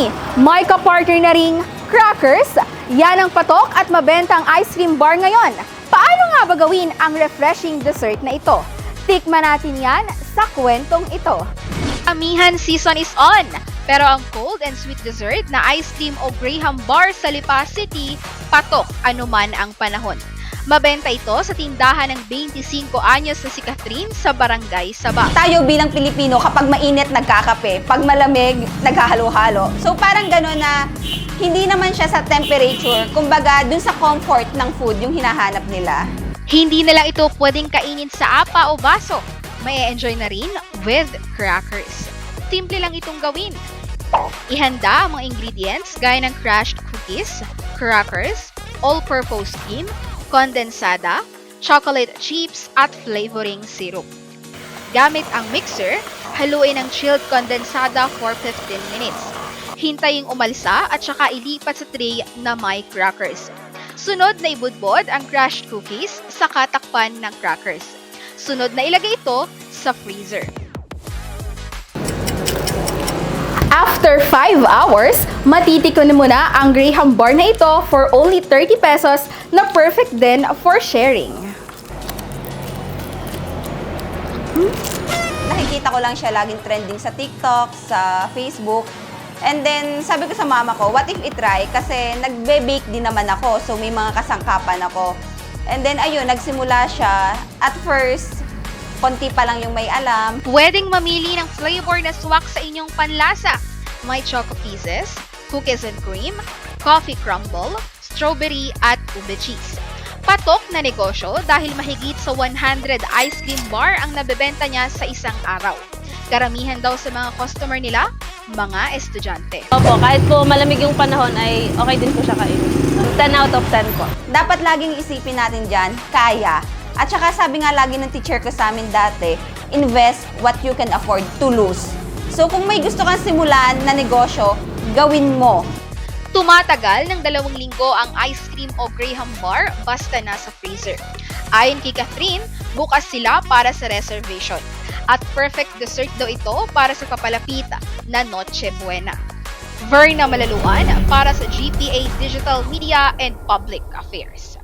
yummy! May kapartner na ring crackers. Yan ang patok at mabentang ice cream bar ngayon. Paano nga ba gawin ang refreshing dessert na ito? Tikman natin yan sa kwentong ito. Amihan season is on! Pero ang cold and sweet dessert na ice cream o Graham bar sa Lipa City, patok anuman ang panahon. Mabenta ito sa tindahan ng 25 anyos na si Catherine sa Barangay Saba. Tayo bilang Pilipino, kapag mainit, nagkakape. Pag malamig, naghahalo-halo. So parang gano'n na hindi naman siya sa temperature. Kumbaga, dun sa comfort ng food yung hinahanap nila. Hindi na lang ito pwedeng kainin sa apa o baso. May enjoy na rin with crackers. Simple lang itong gawin. Ihanda ang mga ingredients gaya ng crushed cookies, crackers, all-purpose cream, kondensada, chocolate chips at flavoring syrup. Gamit ang mixer, haluin ang chilled kondensada for 15 minutes. Hintaying umalsa at saka ilipat sa tray na may crackers. Sunod na ibudbod ang crushed cookies sa katakpan ng crackers. Sunod na ilagay ito sa freezer. After 5 hours, matitikman mo na ang Graham bar na ito for only 30 pesos na perfect din for sharing. Nakikita ko lang siya laging trending sa TikTok, sa Facebook. And then, sabi ko sa mama ko, what if i-try? Kasi nagbe-bake din naman ako, so may mga kasangkapan ako. And then, ayun, nagsimula siya. At first, konti pa lang yung may alam. Pwedeng mamili ng flavor na swak sa inyong panlasa. May choco pieces, cookies and cream, coffee crumble, strawberry at ube cheese. Patok na negosyo dahil mahigit sa 100 ice cream bar ang nabebenta niya sa isang araw. Karamihan daw sa mga customer nila, mga estudyante. Opo, kahit po malamig yung panahon ay okay din po siya kainin. 10 out of 10 po. Dapat laging isipin natin dyan, kaya. At saka sabi nga lagi ng teacher ko sa amin dati, invest what you can afford to lose. So kung may gusto kang simulan na negosyo, gawin mo. Tumatagal ng 2 linggo ang ice cream o Graham bar basta nasa freezer. Ayon kay Catherine, bukas sila para sa reservation. At perfect dessert daw ito para sa papalapit na Noche Buena. Verna Malaluan para sa GPA Digital Media and Public Affairs.